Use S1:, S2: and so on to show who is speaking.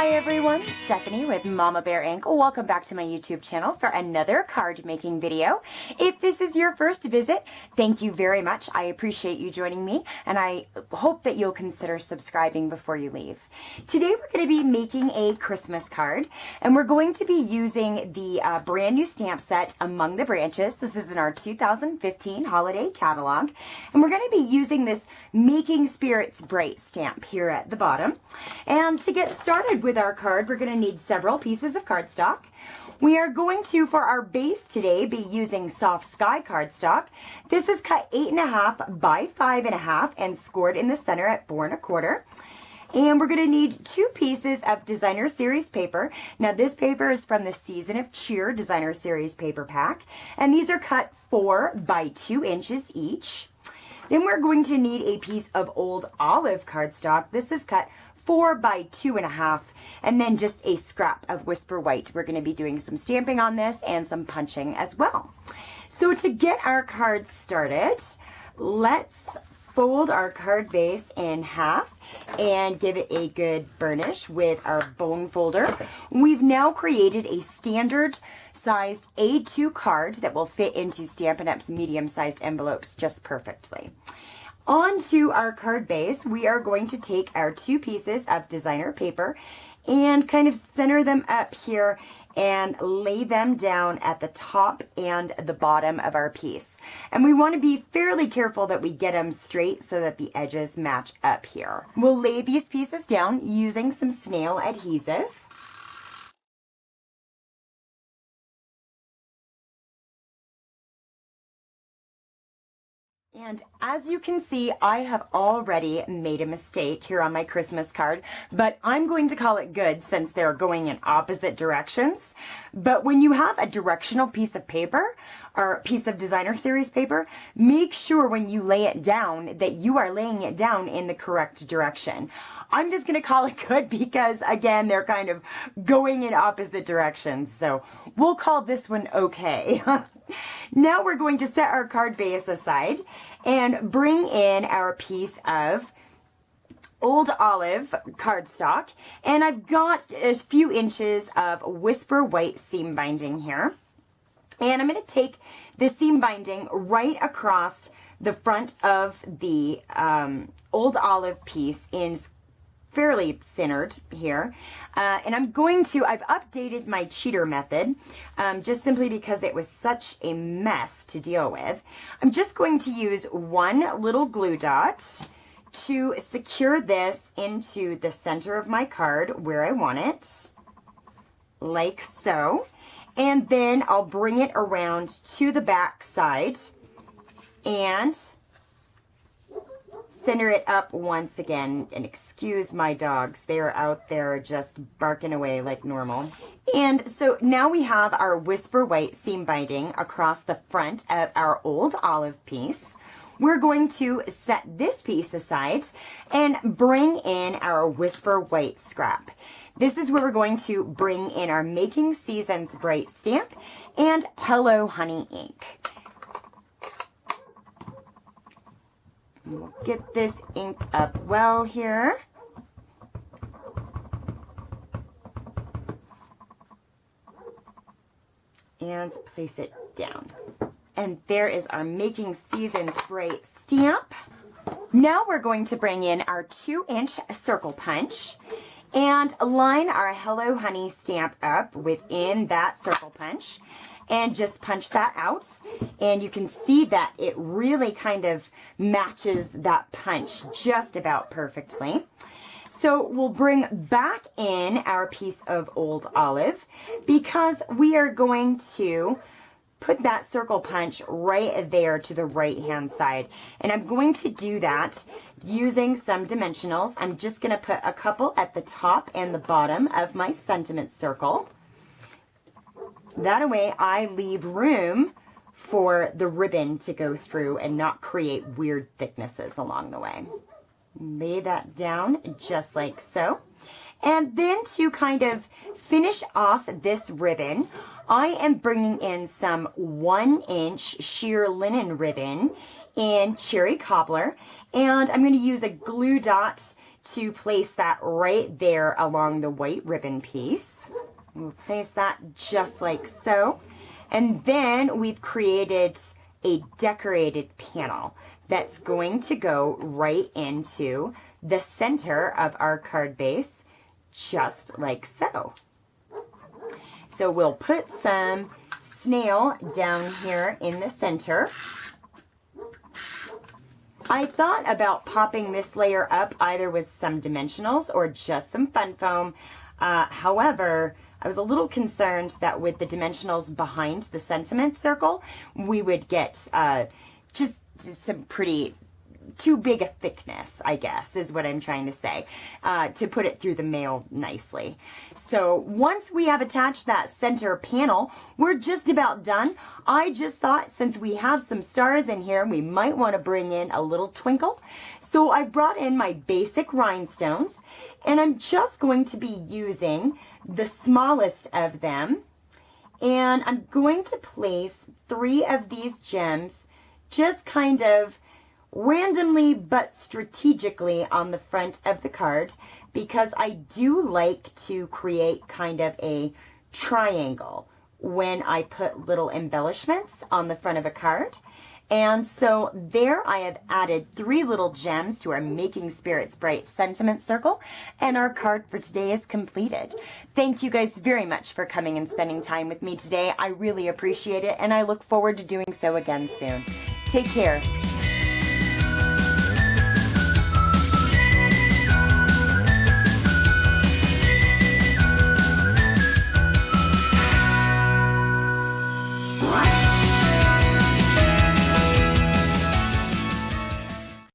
S1: Hi everyone, Stephanie with Mama Bear Inc. Welcome back to my YouTube channel for another card making video. If this is your first visit, thank you very much. I appreciate you joining me and I hope that you'll consider subscribing before you leave. Today we're going to be making a Christmas card and we're going to be using the brand new stamp set Among the Branches. This is in our 2015 holiday catalog and we're going to be using this Making Spirits Bright stamp here at the bottom. And to get started with our card, we're going to need several pieces of cardstock. We are going to, for our base today, be using Soft Sky cardstock. This is cut 8.5 by 5.5 and scored in the center at 4 1/4. And we're going to need 2 pieces of Designer Series paper. Now this paper is from the Season of Cheer Designer Series paper pack. And these are cut 4 by 2 inches each. Then we're going to need a piece of Old Olive cardstock. This is cut 4 by 2.5, and then just a scrap of Whisper White. We're going to be doing some stamping on this and some punching as well. So to get our card started, let's fold our card base in half and give it a good burnish with our bone folder. We've now created a standard sized A2 card that will fit into Stampin' Up's medium-sized envelopes just perfectly. Onto our card base, we are going to take our 2 pieces of designer paper and kind of center them up here and lay them down at the top and the bottom of our piece. And we want to be fairly careful that we get them straight so that the edges match up here. We'll lay these pieces down using some snail adhesive. And as you can see, I have already made a mistake here on my Christmas card, but I'm going to call it good since they're going in opposite directions. But when you have a directional piece of paper or piece of Designer Series paper, make sure when you lay it down that you are laying it down in the correct direction. I'm just going to call it good because, again, they're kind of going in opposite directions. So we'll call this one okay. Now we're going to set our card base aside and bring in our piece of Old Olive cardstock. And I've got a few inches of Whisper White seam binding here. And I'm going to take the seam binding right across the front of the Old Olive piece in fairly centered here. And I'm going to, I've updated my cheater method just simply because it was such a mess to deal with. I'm just going to use one little glue dot to secure this into the center of my card where I want it, like so. And then I'll bring it around to the back side and center it up once again. And excuse my dogs, they're out there just barking away like normal. And so now we have our Whisper White seam binding across the front of our Old Olive piece. We're going to set this piece aside and bring in our Whisper White scrap. This is where we're going to bring in our Making Seasons Bright stamp and Hello Honey ink. We'll get this inked up well here. And place it down. And there is our Making Seasons Bright stamp. Now we're going to bring in our 2-inch circle punch and line our Hello Honey stamp up within that circle punch. And just punch that out, and you can see that it really kind of matches that punch just about perfectly. So we'll bring back in our piece of Old Olive because we are going to put that circle punch right there to the right hand side. And I'm going to do that using some dimensionals. I'm just going to put a couple at the top and the bottom of my sentiment circle. That way I leave room for the ribbon to go through and not create weird thicknesses along the way. Lay that down just like so. And then to kind of finish off this ribbon, I am bringing in some 1-inch sheer linen ribbon in Cherry Cobbler. And I'm going to use a glue dot to place that right there along the white ribbon piece. We'll place that just like so. And then we've created a decorated panel that's going to go right into the center of our card base, just like so. So we'll put some snail down here in the center. I thought about popping this layer up either with some dimensionals or just some fun foam. However, I was a little concerned that with the dimensionals behind the sentiment circle, we would get just some pretty too big a thickness, I guess, is what I'm trying to say, to put it through the mail nicely. So once we have attached that center panel, we're just about done. I just thought since we have some stars in here, we might want to bring in a little twinkle. So I brought in my basic rhinestones, and I'm just going to be using the smallest of them. And I'm going to place 3 of these gems just kind of randomly but strategically on the front of the card, because I do like to create kind of a triangle when I put little embellishments on the front of a card. And so there I have added 3 little gems to our Making Spirits Bright sentiment circle, and our card for today is completed. Thank you guys very much for coming and spending time with me today. I really appreciate it, and I look forward to doing so again soon. Take care.